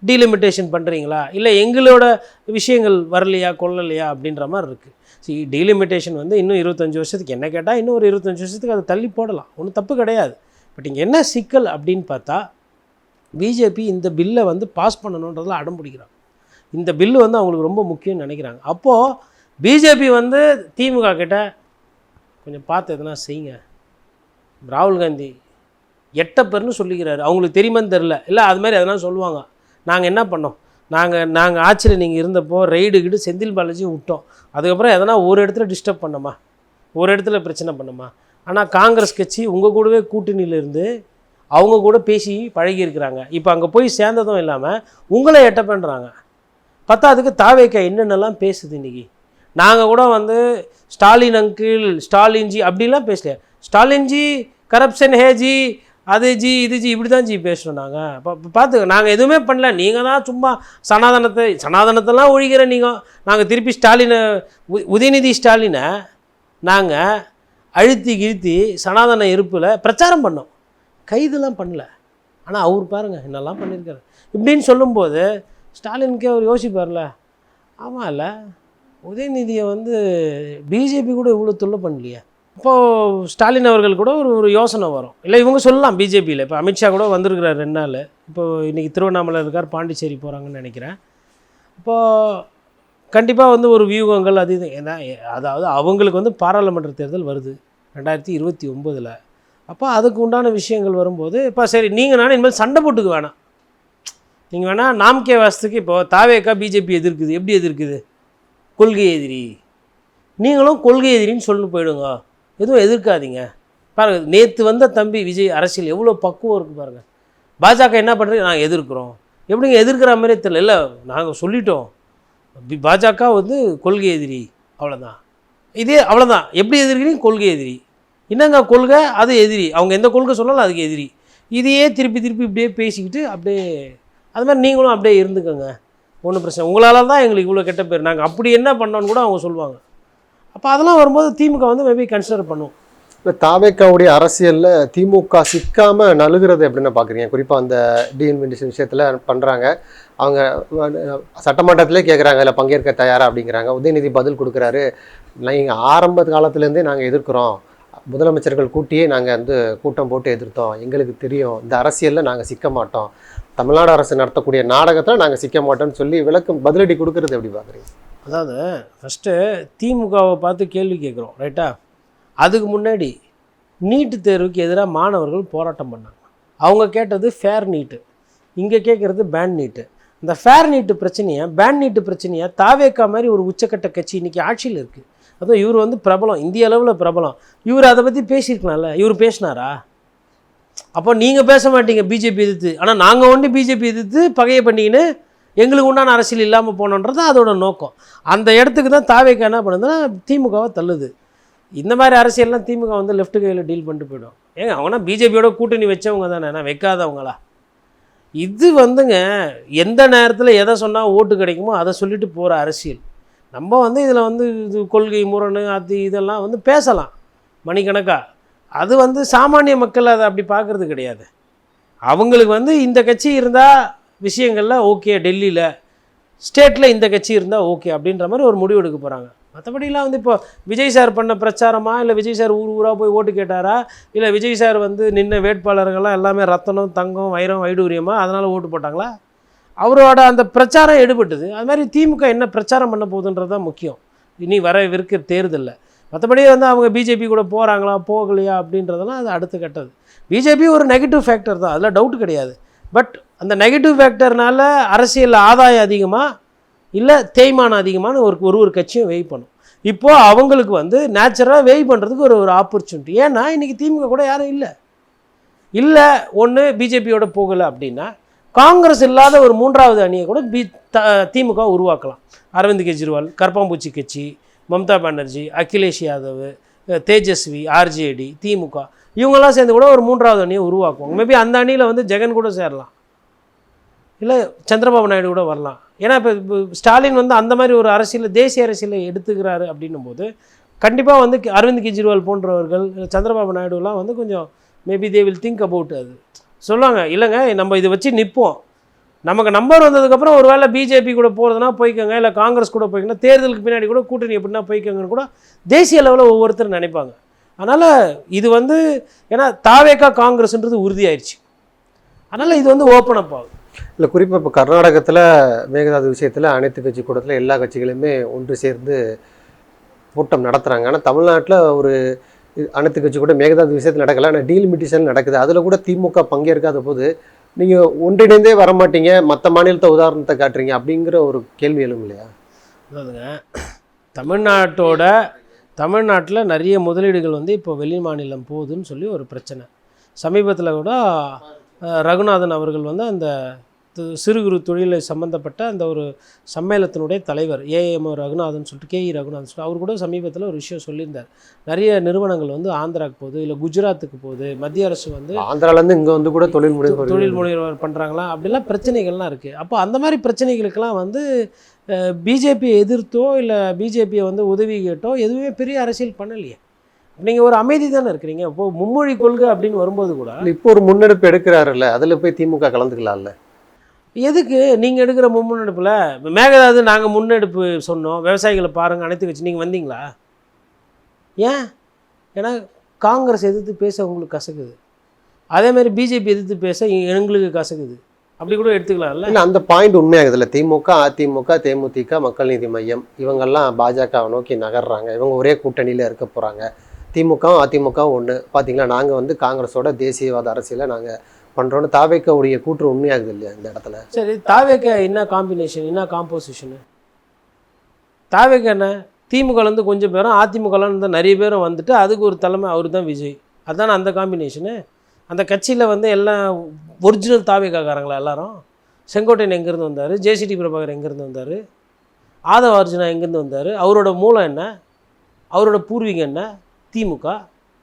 டீலிமிட்டேஷன் பண்ணுறீங்களா, இல்லை எங்களோட விஷயங்கள் வரலையா கொள்ளலையா அப்படின்ற மாதிரி இருக்குது. சரி, டீலிமிட்டேஷன் வந்து இன்னும் 25 வருஷத்துக்கு, என்ன கேட்டால் இன்னும் ஒரு 25 வருஷத்துக்கு அதை தள்ளி போடலாம், ஒன்றும் தப்பு கிடையாது. பட் இங்கே என்ன சிக்கல் அப்படின்னு பார்த்தா, பிஜேபி இந்த பில்லை வந்து பாஸ் பண்ணணுன்றதில் அடம் பிடிக்கிறாங்க. இந்த பில்லு வந்து அவங்களுக்கு ரொம்ப முக்கியம்னு நினைக்கிறாங்க. அப்போது பிஜேபி வந்து திமுக கிட்ட கொஞ்சம் பார்த்து எதனா செய்யுங்க. ராகுல் காந்தி எட்டப்பர்னு சொல்லிக்கிறாரு, அவங்களுக்கு தெரியுமான்னு தெரில, இல்லை அது மாதிரி எதனா சொல்லுவாங்க. நாங்கள் என்ன பண்ணோம், நாங்கள் ஆட்சியில் நீங்கள் இருந்தப்போ ரைடுக்கிட்டு செந்தில் பாலாஜி விட்டோம், அதுக்கப்புறம் எதனா ஒரு இடத்துல டிஸ்டர்ப் பண்ணோமா, ஒரு இடத்துல பிரச்சனை பண்ணோமா? ஆனால் காங்கிரஸ் கட்சி உங்கள் கூடவே கூட்டணியிலேருந்து அவங்க கூட பேசி பழகியிருக்கிறாங்க. இப்போ அங்கே போய் சேர்ந்ததும் இல்லாமல் உங்களை எட்ட பண்ணுறாங்க. பத்தாவதுக்கு தாவேக்கா என்னென்னலாம் பேசுது இன்றைக்கி. நாங்கள் கூட வந்து ஸ்டாலின் அங்கிள், ஸ்டாலின்ஜி அப்படிலாம் பேசல. ஸ்டாலின்ஜி கரப்ஷன் ஹேஜி, அது ஜி இது ஜி இப்படி தான் ஜி பேசுகிறோம். நாங்கள் இப்போ பார்த்துக்க, நாங்கள் எதுவுமே பண்ணல, நீங்கள் தான் சும்மா சனாதனத்தெல்லாம் ஒழிக்கிற நீங்கள். நாங்கள் திருப்பி ஸ்டாலினை, உதயநிதி ஸ்டாலினை நாங்கள் அழுத்தி கிழ்த்தி சனாதன இருப்பில் பிரச்சாரம் பண்ணோம், கைதெல்லாம் பண்ணல. ஆனால் அவர் பாருங்கள் என்னெல்லாம் பண்ணியிருக்காரு. இப்படின்னு சொல்லும்போது ஸ்டாலினுக்கே அவர் யோசிப்பார்ல, ஆமாம் இல்லை உதயநிதியை வந்து பிஜேபி கூட இவ்வளோ தொல்லை பண்ணலையே. இப்போது ஸ்டாலின் அவர்கள் கூட ஒரு யோசனை வரும், இல்லை இவங்க சொல்லலாம் பிஜேபியில். இப்போ அமித்ஷா கூட வந்திருக்கிறார் 2 நாள். இப்போது இன்றைக்கி திருவண்ணாமலை இருக்கார், பாண்டிச்சேரி போகிறாங்கன்னு நினைக்கிறேன். இப்போது கண்டிப்பாக வந்து ஒரு வியூகங்கள் அது இது ஏன்னா அதாவது அவங்களுக்கு வந்து பாராளுமன்ற தேர்தல் வருது 2029. அப்போ அதுக்கு உண்டான விஷயங்கள் வரும்போது இப்போ சரி நீங்கள் நானும் இனிமேல் சண்டை போட்டுக்க வேணாம். நீங்கள் வேணால் நாம்கே வாசத்துக்கு இப்போது தாவேக்கா பிஜேபி எதிர்க்குது. எப்படி எதிர்க்குது? கொள்கை எதிரி. நீங்களும் கொள்கை எதிரின்னு சொல்லிட்டு போயிடுங்க, எதுவும் எதிர்க்காதீங்க. பாருங்கள், நேற்று வந்த தம்பி விஜய் அரசியல் எவ்வளோ பக்குவம் இருக்குது பாருங்கள். பாஜக என்ன பண்ணுறது, நாங்கள் எதிர்க்கிறோம். எப்படிங்க எதிர்க்கிற மாதிரியே தெரியல. இல்லை நாங்கள் சொல்லிட்டோம், பாஜக வந்து கொள்கை எதிரி, அவ்வளோதான். இதே அவ்வளோதான். எப்படி எதிர்க்கிறீங்க? கொள்கை எதிரி. என்னங்க கொள்கை? அது எதிரி. அவங்க எந்த கொள்கை சொன்னாலும் அதுக்கு எதிரி. இதையே திருப்பி இப்படியே பேசிக்கிட்டு அப்படியே அது மாதிரி நீங்களும் அப்படியே இருந்துக்கோங்க, ஒன்றும் பிரச்சனை. உங்களால் தான் எங்களுக்கு இவ்வளோ கெட்ட பேர், நாங்கள் அப்படி என்ன பண்ணோன்னு கூட அவங்க சொல்லுவாங்க. அப்போ அதெல்லாம் வரும்போது திமுக வந்து மேபி கன்சிடர் பண்ணும். இல்லை, தாவேக்காவுடைய அரசியலில் திமுக சிக்காமல் நழுகிறது எப்படின்னு பார்க்குறீங்க? குறிப்பாக அந்த டிஎன்விண்டேஷன் விஷயத்தில் பண்ணுறாங்க. அவங்க சட்டமன்றத்திலே கேட்குறாங்க, இல்லை பங்கேற்க தயாரா அப்படிங்கிறாங்க. உதயநிதி பதில் கொடுக்குறாரு, நீங்கள் ஆரம்ப காலத்துலேருந்தே நாங்கள் எதிர்க்கிறோம், முதலமைச்சர்கள் கூட்டியே நாங்கள் வந்து கூட்டம் போட்டு எதிர்த்தோம், எங்களுக்கு தெரியும் இந்த அரசியலில் நாங்கள் சிக்க மாட்டோம், தமிழ்நாடு அரசு நடத்தக்கூடிய நாடகத்தில் நாங்கள் சிக்க மாட்டோம்னு சொல்லி விளக்கம் பதிலடி கொடுக்கறது எப்படி பார்க்குறீங்க? அதாவது ஃபஸ்ட்டு திமுகவை பார்த்து கேள்வி கேட்குறோம், ரைட்டா? அதுக்கு முன்னாடி நீட்டு தேர்வுக்கு எதிராக மாணவர்கள் போராட்டம் பண்ணாங்க. அவங்க கேட்டது ஃபேர் நீட்டு, இங்கே கேட்குறது பேன் நீட்டு. இந்த ஃபேர் நீட்டு பிரச்சனையை, பேன் நீட்டு பிரச்சனையை தாவேக்கா மாதிரி ஒரு உச்சக்கட்ட கட்சி இன்றைக்கி ஆட்சியில் இருக்குது. அதுவும் இவர் வந்து பிரபலம், இந்திய அளவில் பிரபலம். இவர் அதை பற்றி பேசியிருக்கலாம்ல. இவர் பேசினாரா? அப்போ நீங்கள் பேச மாட்டீங்க பிஜேபி எதிர்த்து, ஆனால் நாங்கள் ஒன்று பிஜேபி எதிர்த்து பகையை பண்ணிக்கின்னு எங்களுக்கு உண்டான அரசியல் இல்லாமல் போனோன்றது அதோட நோக்கம். அந்த இடத்துக்கு தான் தாவேக்கா என்ன பண்ணுதுன்னா திமுகவை தள்ளுது. இந்த மாதிரி அரசியல்லாம் திமுக வந்து லெஃப்ட் கையில் டீல் பண்ணிட்டு போய்டும். ஏங்க அவங்கன்னா பிஜேபியோட கூட்டணி வச்சவங்க தானே, நான் வைக்காதவங்களா? இது வந்துங்க எந்த நேரத்தில் எதை சொன்னால் ஓட்டு கிடைக்குமோ அதை சொல்லிட்டு போகிற அரசியல். நம்ம வந்து இதில் வந்து இது கொள்கை முரணு அது இதெல்லாம் வந்து பேசலாம் மணிக்கணக்காக. அது வந்து சாமானிய மக்கள் அதை அப்படி பார்க்குறது கிடையாது. அவங்களுக்கு வந்து இந்த கட்சி இருந்தால் விஷயங்களில் ஓகே, டெல்லியில் ஸ்டேட்டில் இந்த கட்சி இருந்தால் ஓகே அப்படின்ற மாதிரி ஒரு முடிவு எடுக்க போகிறாங்க. மற்றபடிலாம் வந்து இப்போ விஜய் சார் பண்ண பிரச்சாரமா, இல்லை விஜய் சார் ஊராக போய் ஓட்டு கேட்டாரா, இல்லை விஜய் சார் வந்து நின்ன வேட்பாளர்கள்லாம் எல்லாமே ரத்தனம் தங்கம் வைரம் வைடூரியமா அதனால் ஓட்டு போட்டாங்களா? அவரோட அந்த பிரச்சாரம் எடுபட்டுது. அது மாதிரி திமுக என்ன பிரச்சாரம் பண்ண போகுதுன்றது தான் முக்கியம் இனி வரவிருக்கிற தேர்தலில். மற்றபடி வந்து அவங்க பிஜேபி கூட போகிறாங்களா போகலையா அப்படின்றதெல்லாம் அது அடுத்து கட்டது. பிஜேபி ஒரு நெகட்டிவ் ஃபேக்டர் தான், அதில் டவுட் கிடையாது. பட் அந்த நெகட்டிவ் ஃபேக்டர்னால அரசியலில் ஆதாயம் அதிகமாக இல்லை தேய்மானம் அதிகமான ஒரு கட்சியும் வெய் பண்ணும். இப்போது அவங்களுக்கு வந்து நேச்சுரலாக வெய் பண்ணுறதுக்கு ஒரு ஆப்பர்ச்சுனிட்டி. ஏன்னா இன்றைக்கி திமுக கூட யாரும் இல்லை ஒன்று பிஜேபியோட போகலை அப்படின்னா காங்கிரஸ் இல்லாத ஒரு 3வது அணியை கூட திமுக உருவாக்கலாம். அரவிந்த் கெஜ்ரிவால், கர்பாம்பூச்சி கட்சி, மம்தா பானர்ஜி, அகிலேஷ் யாதவ், தேஜஸ்வி, ஆர்ஜேடி, திமுக இவங்கெல்லாம் சேர்ந்து கூட ஒரு 3வது அணியை உருவாக்குவாங்க. மேபி அந்த அணியில் வந்து ஜெகன் கூட சேரலாம், இல்லை சந்திரபாபு நாயுடு கூட வரலாம். ஏன்னா இப்போ ஸ்டாலின் வந்து அந்த மாதிரி ஒரு அரசியல் தேசிய அரசியலை எடுத்துக்கிறாரு அப்படின்னும் போது கண்டிப்பாக வந்து அரவிந்த் கெஜ்ரிவால் போன்றவர்கள் சந்திரபாபு நாயுடுலாம் வந்து கொஞ்சம் maybe they will think about அது சொல்லுவாங்க. இல்லைங்க நம்ம இதை வச்சு நிற்போம், நமக்கு நம்பர் வந்ததுக்கப்புறம் ஒரு வேளை பிஜேபி கூட போகிறதுனா போய்க்கோங்க, இல்லை காங்கிரஸ் கூட போய்க்கோங்க, தேர்தலுக்கு பின்னாடி கூட கூட்டணி எப்படின்னா போய்க்கோங்கன்னு கூட தேசிய அளவில் ஒவ்வொருத்தர் நினைப்பாங்க. அதனால் இது வந்து ஏன்னா தாவேக்கா காங்கிரஸ்ன்றது உறுதியாயிடுச்சு, அதனால் இது வந்து ஓப்பன் அப் ஆகுது. இல்லை, குறிப்பாக இப்போ கர்நாடகத்தில் மேகதாது விஷயத்தில் அனைத்து கட்சி கூட்டத்தில் எல்லா கட்சிகளுமே ஒன்று சேர்ந்து கூட்டம் நடத்துகிறாங்க. ஆனால் தமிழ்நாட்டில் ஒரு அனைத்து கட்சி கூட மேகதாது விஷயத்தில் நடக்கலை, ஆனால் டீலிமிட்டேஷன் நடக்குது. அதில் கூட திமுக பங்கேற்காத போது நீங்கள் ஒன்றிணைந்தே வரமாட்டீங்க, மற்ற மாநிலத்தை உதாரணத்தை காட்டுறீங்க அப்படிங்கிற ஒரு கேள்வி எழும் இல்லையா? அதாவதுங்க தமிழ்நாட்டில் நிறைய முதலீடுகள் வந்து இப்போ வெளி மாநிலம் போகுதுன்னு சொல்லி ஒரு பிரச்சனை. சமீபத்தில் கூட ரகுநாதன் அவர்கள் வந்து அந்த சிறு குறு தொழிலை சம்மந்தப்பட்ட அந்த ஒரு சம்மேளத்தினுடைய தலைவர் ஏஎம் ரகுநாதன் சொல்லிட்டு கேஇ ரகுநாதன் சொல்லிட்டு அவர் கூட சமீபத்தில் ஒரு விஷயம் சொல்லியிருந்தார். நிறைய நிறுவனங்கள் வந்து ஆந்திராவுக்கு போகுது, இல்லை குஜராத்துக்கு போகுது, மத்திய அரசு வந்து ஆந்திராலேருந்து இங்கே வந்து கூட தொழில் முனைவர் பண்ணுறாங்களா அப்படிலாம் பிரச்சனைகள்லாம் இருக்குது. அப்போ அந்த மாதிரி பிரச்சனைகளுக்கெல்லாம் வந்து பிஜேபியை எதிர்த்தோ இல்லை பிஜேபியை வந்து உதவி கேட்டோ எதுவுமே பெரிய அரசியல் பண்ணலையே. நீங்கள் ஒரு அமைதி தானே இருக்கிறீங்க. இப்போது மும்மொழி கொள்கை அப்படின்னு வரும்போது கூட இப்போ ஒரு முன்னெடுப்பு எடுக்கிறாருல்ல, அதில் போய் திமுக கலந்துக்கலாம்ல. எதுக்கு நீங்கள் எடுக்கிற முன்னெடுப்பில் மேகதாது நாங்கள் முன்னெடுப்பு சொன்னோம், விவசாயிகளை பாருங்கள் அனைத்து கட்சி, நீங்கள் வந்தீங்களா? ஏன்? ஏன்னா காங்கிரஸ் எதிர்த்து பேச உங்களுக்கு கசக்குது, அதேமாதிரி பிஜேபி எதிர்த்து பேச எங்களுக்கு கசக்குது, அப்படி கூட எடுத்துக்கலாம்ல. இல்லை, அந்த பாயிண்ட் உண்மையாகுதுல்ல. திமுக, அதிமுக, தேமுதிக, மக்கள் நீதி மையம் இவங்கெல்லாம் பாஜகவை நோக்கி நகர்றாங்க. இவங்க ஒரே கூட்டணியில் இருக்க போகிறாங்க. திமுகவும் அதிமுகவும் ஒன்று. பார்த்தீங்களா, நாங்கள் வந்து காங்கிரஸோட தேசியவாத அரசியலை நாங்கள் பண்ணுறோன்னு தாவேக்கவுடைய கூற்று உண்மையாகுது இல்லையா இந்த இடத்துல? சரி, தாவேக்க என்ன காம்பினேஷன், என்ன காம்போசிஷனு? தாவேக்க என்ன, திமுகலேருந்து கொஞ்சம் பேரும் அதிமுகலேருந்து நிறைய பேரும் வந்துட்டு அதுக்கு ஒரு தலைமை அவர் தான் விஜய். அதுதானே அந்த காம்பினேஷனு. அந்த கட்சியில் வந்து எல்லாம் ஒரிஜினல் தாவேக்காரங்களா எல்லாரும்? செங்கோட்டையன் எங்கேருந்து வந்தார், ஜேசிடி பிரபாகர் எங்கேருந்து வந்தார், ஆதவ அர்ஜுனா எங்கேருந்து வந்தார், அவரோட மூலம் என்ன, அவரோட பூர்வீகம் என்ன, திமுக,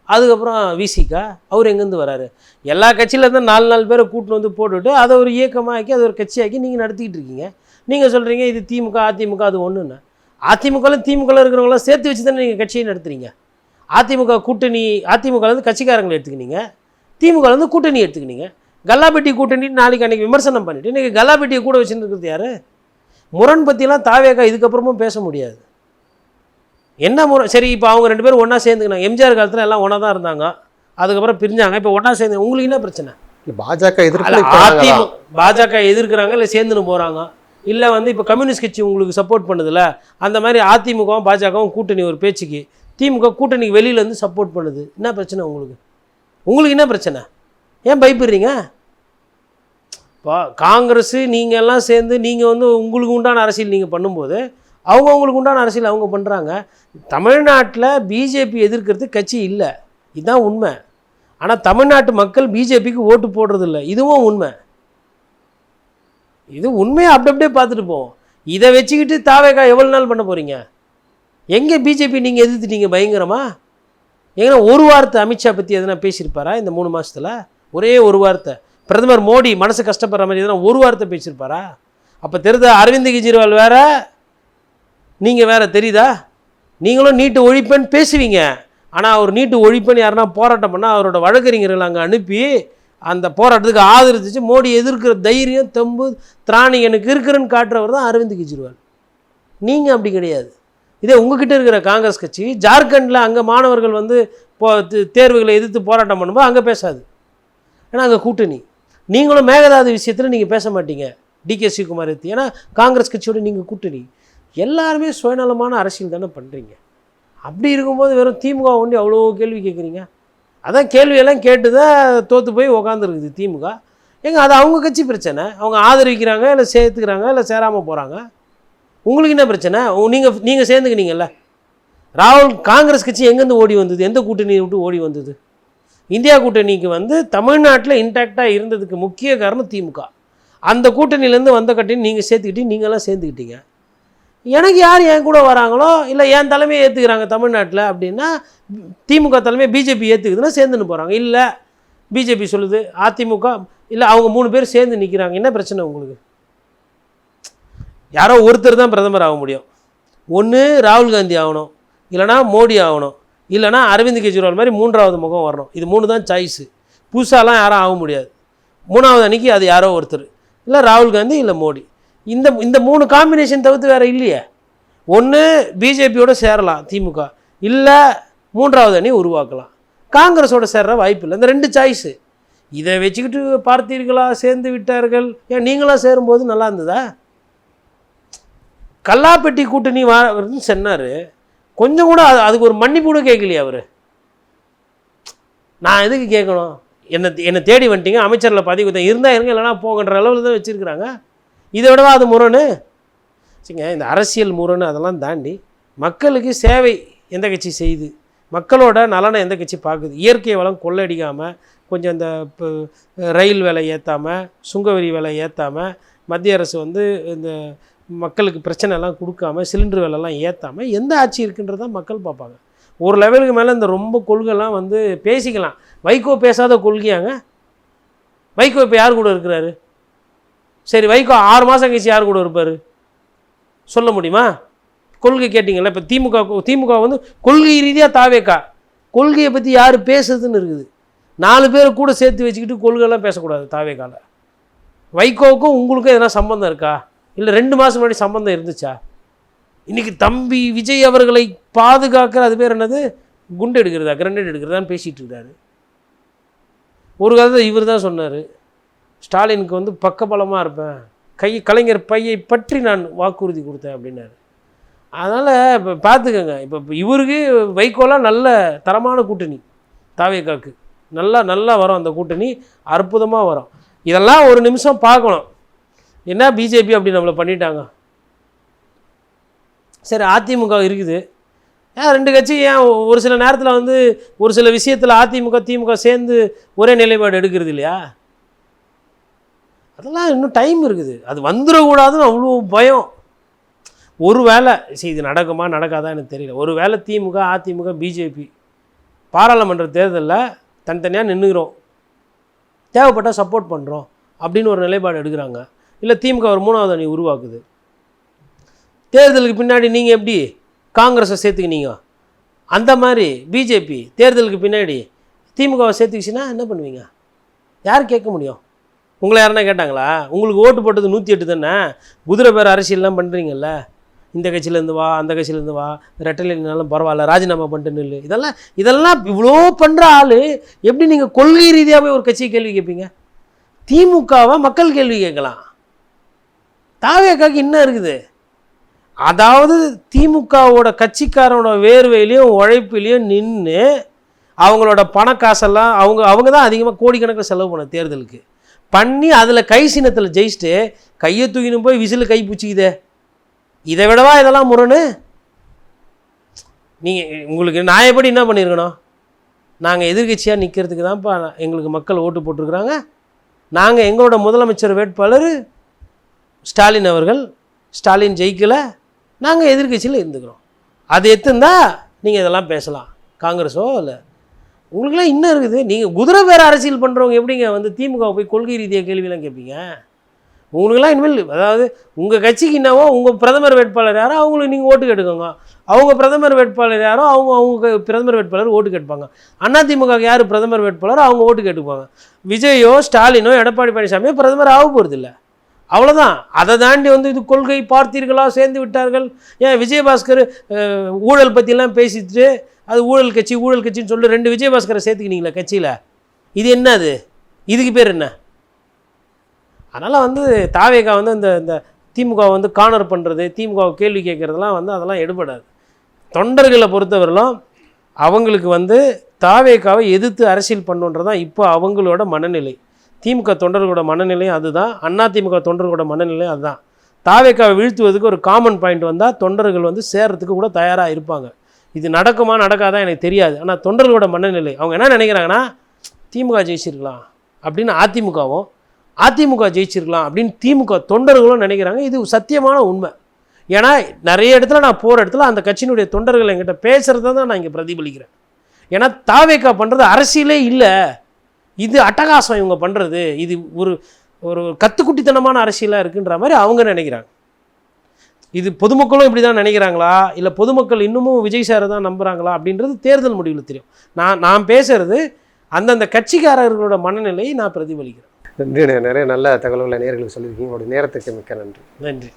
அதுக்கப்புறம் விசிகா, அவர் எங்கேருந்து வராரு? எல்லா கட்சியிலேருந்து 4 பேரை கூட்டின்னு வந்து போட்டுவிட்டு அதை ஒரு இயக்கமாக்கி அதை ஒரு கட்சியாக்கி நீங்கள் நடத்திக்கிட்டு இருக்கீங்க. நீங்கள் சொல்கிறீங்க இது திமுக அதிமுக அது ஒன்றுன்னு. அதிமுகவில் திமுகவில் இருக்கிறவங்களாம் சேர்த்து வச்சு தானே நீங்கள் கட்சியை நடத்துகிறீங்க. அதிமுக கூட்டணி, அதிமுகலேருந்து கட்சிக்காரங்களை எடுத்துக்கினீங்க, திமுகலேருந்து கூட்டணி எடுத்துக்கினீங்க. கல்லாப்பட்டி கூட்டணி நாளைக்கு அன்றைக்கி விமர்சனம் பண்ணிவிட்டு இன்றைக்கி கல்லாப்பட்டியை கூட வச்சுன்னு இருக்கிறது யார்? முரண் பற்றிலாம் தாவேக்கா இதுக்கப்புறமும் பேச முடியாது. என்ன முறை? சரி, இப்போ அவங்க 2 பேரும் ஒன்றா சேர்ந்துக்கினாங்க. எம்ஜிஆர் காலத்தில் எல்லாம் ஒன்றா தான் இருந்தாங்க, அதுக்கப்புறம் பிரிஞ்சாங்க, இப்போ ஒன்றா சேர்ந்து உங்களுக்கு என்ன பிரச்சனை? பாஜக பாஜக எதிர்க்கிறாங்க, இல்லை சேர்ந்துன்னு போகிறாங்க, இல்லை வந்து இப்போ கம்யூனிஸ்ட் கட்சி உங்களுக்கு சப்போர்ட் பண்ணுதில்ல, அந்த மாதிரி அதிமுகவும் பாஜகவும் கூட்டணி ஒரு பேச்சுக்கு, திமுக கூட்டணிக்கு வெளியிலேருந்து சப்போர்ட் பண்ணுது. என்ன பிரச்சனை உங்களுக்கு? உங்களுக்கு என்ன பிரச்சனை? ஏன் பயப்படுறீங்க? இப்போ காங்கிரஸ் நீங்கள் எல்லாம் சேர்ந்து நீங்கள் வந்து உங்களுக்கு உண்டான அரசியல் நீங்கள் பண்ணும்போது அவங்களுக்கு உண்டான அரசியல் அவங்க பண்ணுறாங்க. தமிழ்நாட்டில் பிஜேபி எதிர்க்கிறது கட்சி இல்லை, இதுதான் உண்மை. ஆனால் தமிழ்நாட்டு மக்கள் பிஜேபிக்கு ஓட்டு போடுறதில்ல, இதுவும் உண்மை. இது உண்மையை அப்படியே பார்த்துட்டு போவோம். இதை வச்சுக்கிட்டு தாவேக்கா எவ்வளோ நாள் பண்ண போகிறீங்க? எங்கே பிஜேபி நீங்கள் எதிர்த்துட்டீங்க பயங்கரமா? ஏன்னா ஒரு வார்த்தை அமித்ஷா பற்றி எதனா பேசியிருப்பாரா இந்த 3 மாதத்தில்? ஒரே ஒரு வார்த்தை. பிரதமர் மோடி மனசு கஷ்டப்படுற மாதிரி எதனா ஒரு வார்த்தை பேசியிருப்பாரா? அப்போ தெரியுதா, அரவிந்த் கெஜ்ரிவால் வேற நீங்கள் வேறு தெரியுதா? நீங்களும் நீட்டு ஒழிப்பேன்னு பேசுவீங்க, ஆனால் அவர் நீட்டு ஒழிப்பேன்னு யாருன்னா போராட்டம் பண்ணால் அவரோட வழக்கறிஞர்கள் அங்கே அனுப்பி அந்த போராட்டத்துக்கு ஆதரிச்சு மோடி எதிர்க்கிற தைரியம் தெம்பு திராணி எனக்கு இருக்கிறன்னு காட்டுறவர் தான் அரவிந்த் கெஜ்ரிவால். நீங்கள் அப்படி கிடையாது. இதே உங்ககிட்ட இருக்கிற காங்கிரஸ் கட்சி ஜார்க்கண்டில் அங்கே மாணவர்கள் வந்து தேர்வுகளை எதிர்த்து போராட்டம் பண்ணும்போது அங்கே பேசாது, ஏன்னா அங்கே கூட்டணி. நீங்களும் மேகதாது விஷயத்தில் நீங்கள் பேச மாட்டீங்க, டிகே சிவகுமார் எடுத்து, ஏன்னா காங்கிரஸ் கட்சியோட நீங்கள் கூட்டணி. எல்லாருமே சுயநலமான அரசியல் தானே பண்ணுறீங்க. அப்படி இருக்கும்போது வெறும் திமுக ஒண்டி அவ்வளோ கேள்வி கேட்குறீங்க. அதான் கேள்வியெல்லாம் கேட்டு தான் தோற்று போய் உக்காந்துருக்குது திமுக. ஏங்க அது அவங்க கட்சி பிரச்சனை, அவங்க ஆதரிக்கிறாங்க இல்லை சேர்த்துக்கிறாங்க இல்லை சேராமல் போகிறாங்க. உங்களுக்கு என்ன பிரச்சனை? நீங்கள் சேர்ந்துக்கினீங்கல்ல. ராகுல் காங்கிரஸ் கட்சி எங்கேருந்து ஓடி வந்தது? எந்த கூட்டணியை விட்டு ஓடி வந்தது? இந்தியா கூட்டணிக்கு வந்து தமிழ்நாட்டில் இன்டாக்டாக இருந்ததுக்கு முக்கிய காரணம் திமுக. அந்த கூட்டணியிலேருந்து வந்த கட்சின்னு நீங்கள் சேர்த்துக்கிட்டு நீங்களாம் சேர்ந்துக்கிட்டீங்க. எனக்கு யார் என் கூட வராங்களோ இல்லை என் தலைமையை ஏற்றுக்கிறாங்க தமிழ்நாட்டில் அப்படின்னா, திமுக தலைமையை பிஜேபி ஏற்றுக்குதுன்னா சேர்ந்துன்னு போகிறாங்க. இல்லை பிஜேபி சொல்லுது அதிமுக இல்லை அவங்க 3 பேர் சேர்ந்து நிற்கிறாங்க. என்ன பிரச்சனை உங்களுக்கு? யாரோ ஒருத்தர் தான் பிரதமர் ஆக முடியும். ஒன்று ராகுல் காந்தி ஆகணும், இல்லைனா மோடி ஆகணும், இல்லைனா அரவிந்த் கெஜ்ரிவால் மாதிரி 3வது முகம் வரணும். இது 3 தான் சாய்ஸு. புதுசாலாம் யாரும் ஆக முடியாது. 3வது அன்றைக்கி அது யாரோ ஒருத்தர், இல்லை ராகுல் காந்தி இல்லை மோடி. இந்த 3 காம்பினேஷன் தவிர்த்து வேறு இல்லையே. ஒன்று பிஜேபியோட சேரலாம் திமுக, இல்லை 3வது அணி உருவாக்கலாம். காங்கிரஸோட சேர்ற வாய்ப்பு இல்லை. இந்த 2 சாய்ஸு. இதை வச்சுக்கிட்டு பார்த்தீர்களா சேர்ந்து விட்டார்கள். ஏன் நீங்களாம் சேரும்போது நல்லா இருந்ததா? கல்லாப்பட்டி கூட்டணி வருன்னு சொன்னார், கொஞ்சம் கூட அதுக்கு ஒரு மன்னிப்பு கூட கேட்கலையே அவர். நான் எதுக்கு கேட்கணும்? என்னை தேடி வந்துட்டீங்க, அமைச்சரில் பதவி கொடுத்தேன், இருந்தால் இருங்க இல்லைனா போங்கன்ற அளவில் தான் வச்சுருக்கிறாங்க. இதை விடவா அது முரணு? சரிங்க, இந்த அரசியல் முரணு அதெல்லாம் தாண்டி மக்களுக்கு சேவை எந்த கட்சி செய்யுது, மக்களோட நலனை எந்த கட்சி பார்க்குது, இயற்கை வளம் கொள்ளடிக்காமல் கொஞ்சம் இந்த ரயில் விலை ஏற்றாமல், சுங்கவரி விலை ஏற்றாமல், மத்திய அரசு வந்து இந்த மக்களுக்கு பிரச்சனைலாம் கொடுக்காமல், சிலிண்டர் விலைலாம் ஏற்றாமல் எந்த ஆட்சி இருக்குன்றதான் மக்கள் பார்ப்பாங்க. ஒரு லெவலுக்கு மேலே இந்த ரொம்ப கொள்கைலாம் வந்து பேசிக்கலாம். வைகோ பேசாத கொள்கையாங்க? வைகோ இப்போ யார் கூட இருக்கிறாரு? சரி, வைகோ 6 மாதம் கழிச்சு யார் கூட இருப்பார் சொல்ல முடியுமா? கொள்கை கேட்டிங்களா? இப்போ திமுக வந்து கொள்கை ரீதியாக தாவேக்கா, கொள்கையை பற்றி யார் பேசுறதுன்னு இருக்குது. 4 பேரை கூட சேர்த்து வச்சுக்கிட்டு கொள்கைலாம் பேசக்கூடாது தாவேக்கால. வைகோவுக்கும் உங்களுக்கும் எதனா சம்பந்தம் இருக்கா? இல்லை 2 மாதம் முன்னாடி சம்பந்தம் இருந்துச்சா? இன்றைக்கி தம்பி விஜய் அவர்களை பாதுகாக்கிற, அது பேர் என்னது, குண்டு எடுக்கிறதா கிரனேட் எடுக்கிறதான்னு பேசிகிட்டு இருக்காரு. ஒரு கதை இவர் தான் சொன்னார், ஸ்டாலினுக்கு வந்து பக்கபலமாக இருப்பேன், கலைஞர் பையை பற்றி நான் வாக்குறுதி கொடுத்தேன் அப்படின்னாரு. அதனால் இப்போ பார்த்துக்கோங்க, இப்போ இவருக்கு வைகோலாம் நல்ல தரமான கூட்டணி, தாவேகாக்கு நல்லா வரும், அந்த கூட்டணி அற்புதமாக வரும். இதெல்லாம் ஒரு நிமிஷம் பார்க்கணும். என்ன பிஜேபி அப்படி நம்மளை பண்ணிட்டாங்க. சரி, அதிமுக இருக்குது, ஏன் 2 கட்சி ஏன் ஒரு சில நேரத்தில் வந்து ஒரு சில விஷயத்தில் அதிமுக திமுக சேர்ந்து ஒரே நிலைப்பாடு எடுக்கிறது இல்லையா? அதெல்லாம் இன்னும் டைம் இருக்குது, அது வந்துடக்கூடாதுன்னு அவ்வளோ பயம். ஒரு வேளை சரி இது நடக்குமா நடக்காதான் எனக்கு தெரியல, ஒரு வேளை திமுக அதிமுக பிஜேபி பாராளுமன்ற தேர்தலில் தனித்தனியாக நின்றுக்கிறோம், தேவைப்பட்டால் சப்போர்ட் பண்ணுறோம் அப்படின்னு ஒரு நிலைப்பாடு எடுக்கிறாங்க. இல்லை திமுக ஒரு 3வது அணி உருவாக்குது. தேர்தலுக்கு பின்னாடி நீங்கள் எப்படி காங்கிரஸை சேர்த்துக்கினீங்க, அந்த மாதிரி பிஜேபி தேர்தலுக்கு பின்னாடி திமுகவை சேர்த்துக்கிச்சின்னா என்ன பண்ணுவீங்க? யார் கேட்க முடியும்? உங்களை யாருன்னா கேட்டாங்களா? உங்களுக்கு ஓட்டு போட்டது 108 தானே. குதிரை பேர் அரசியல்லாம் பண்ணுறீங்கல்ல, இந்த கட்சியிலேருந்து வா அந்த கட்சியிலேருந்து வா, ரெட்டலைனாலும் பரவாயில்ல ராஜினாமா பண்ணிட்டு நில்லு, இதெல்லாம் இவ்வளோ பண்ணுற ஆள் எப்படி நீங்கள் கொள்கை ரீதியாகவே ஒரு கட்சியை கேள்வி கேட்பீங்க? திமுகவை மக்கள் கேள்வி கேட்கலாம், தாவேகாக்கு என்ன இருக்குது? அதாவது திமுகவோட கட்சிக்காரனோட வேர்வையிலையும் உழைப்பிலையும் நின்று அவங்களோட பணக்காசெல்லாம் அவங்க தான் அதிகமாக கோடிக்கணக்கில் செலவு பண்ண தேர்தலுக்கு பண்ணி அதில் கை சின்னத்தில் ஜெயிச்சுட்டு கையை தூக்கின்னு போய் விசில் கை பிடிச்சிக்குதே, இதை விடவா இதெல்லாம் முரணு? நீங்கள் உங்களுக்கு நியாயப்படி என்ன பண்ணியிருக்கணும்? நாங்கள் எதிர்கட்சியாக நிற்கிறதுக்கு தான்ப்பா எங்களுக்கு மக்கள் ஓட்டு போட்டிருக்கிறாங்க, நாங்கள் எங்களோட முதலமைச்சர் வேட்பாளர் ஸ்டாலின் அவர்கள், ஸ்டாலின் ஜெயிக்கலை, நாங்கள் எதிர்கட்சியில் இருந்துக்கிறோம், அது எத்துந்தா நீங்கள் இதெல்லாம் பேசலாம். காங்கிரஸோ இல்லை, உங்களுக்குலாம் இன்னும் இருக்குது. நீங்கள் குதிரை வேறு அரசியல் பண்ணுறவங்க எப்படிங்க வந்து திமுக போய் கொள்கை ரீதியாக கேள்வியெல்லாம் கேட்பீங்க? உங்களுக்குலாம் இனிமேல், அதாவது உங்கள் கட்சிக்கு என்னவோ உங்கள் பிரதமர் வேட்பாளர் யாரோ அவங்களுக்கு நீங்கள் ஓட்டு கேட்டுக்கோங்க, அவங்க பிரதமர் வேட்பாளர் யாரோ அவங்க பிரதமர் வேட்பாளர் ஓட்டு கேட்பாங்க. அதிமுக யார் பிரதமர் வேட்பாளர் அவங்க ஓட்டு கேட்டுப்பாங்க. விஜயோ ஸ்டாலினோ எடப்பாடி பழனிசாமியோ பிரதமர் ஆக போகிறது இல்லை, அவ்வளோதான். அதை தாண்டி வந்து இது கொள்கை பார்த்தீர்களா சேர்ந்து விட்டார்கள். ஏன் விஜயபாஸ்கர் ஊழல் பற்றிலாம் பேசிட்டு அது ஊழல் கட்சின்னு சொல்லி 2 விஜயபாஸ்கரை சேர்த்துக்கினீங்களா கட்சியில்? இது என்ன, அது இதுக்கு பேர் என்ன? அதனால் வந்து தாவேகா வந்து இந்த திமுக வந்து கார்னர் பண்ணுறது, திமுக கேள்வி கேட்குறதுலாம் வந்து அதெல்லாம் எடுபடாது. தொண்டர்களை பொறுத்தவரையிலும் அவங்களுக்கு வந்து தாவேகாவை எதிர்த்து அரசியல் பண்ணுன்றதான் இப்போ அவங்களோட மனநிலை. திமுக தொண்டர்களோட மனநிலையும் அதுதான், அதிமுக தொண்டர்களோட மனநிலையும் அதுதான். தாவேகாவை வீழ்த்துவதுக்கு ஒரு காமன் பாயிண்ட் வந்தால் தொண்டர்கள் வந்து சேர்றதுக்கு கூட தயாராக இருப்பாங்க. இது நடக்குமா நடக்காதான் எனக்கு தெரியாது. ஆனால் தொண்டர்களோட மனநிலை அவங்க என்ன நினைக்கிறாங்கன்னா, திமுக ஜெயிச்சிருக்கலாம் அப்படின்னு அதிமுக ஜெயிச்சிருக்கலாம் அப்படின்னு திமுக தொண்டர்களும் நினைக்கிறாங்க. இது சத்தியமான உண்மை. ஏன்னா நிறைய இடத்துல நான் போகிற இடத்துல அந்த கட்சியினுடைய தொண்டர்கள் என்கிட்ட பேசுகிறத தான் நான் இங்கே பிரதிபலிக்கிறேன். ஏன்னா தாவேகா பண்ணுறது அரசியலே இல்லை, இது அட்டகாசம் இவங்க பண்ணுறது, இது ஒரு கத்துக்குட்டித்தனமான அரசியலாக இருக்குன்ற மாதிரி அவங்க நினைக்கிறாங்க. இது பொதுமக்களும் இப்படி தான் நினைக்கிறாங்களா, இல்லை பொதுமக்கள் இன்னமும் விஜய் சாரை தான் நம்புகிறாங்களா அப்படின்றது தேர்தல் முடிவில் தெரியும். நான் பேசுகிறது அந்தந்த கட்சிக்காரர்களோட மனநிலையை நான் பிரதிபலிக்கிறேன். நன்றி, நிறைய நல்ல தகவல்களை நேயர்களுக்கு சொல்லியிருக்கீங்க. உங்களுடைய நேரத்துக்கு மிக்க நன்றி. நன்றி.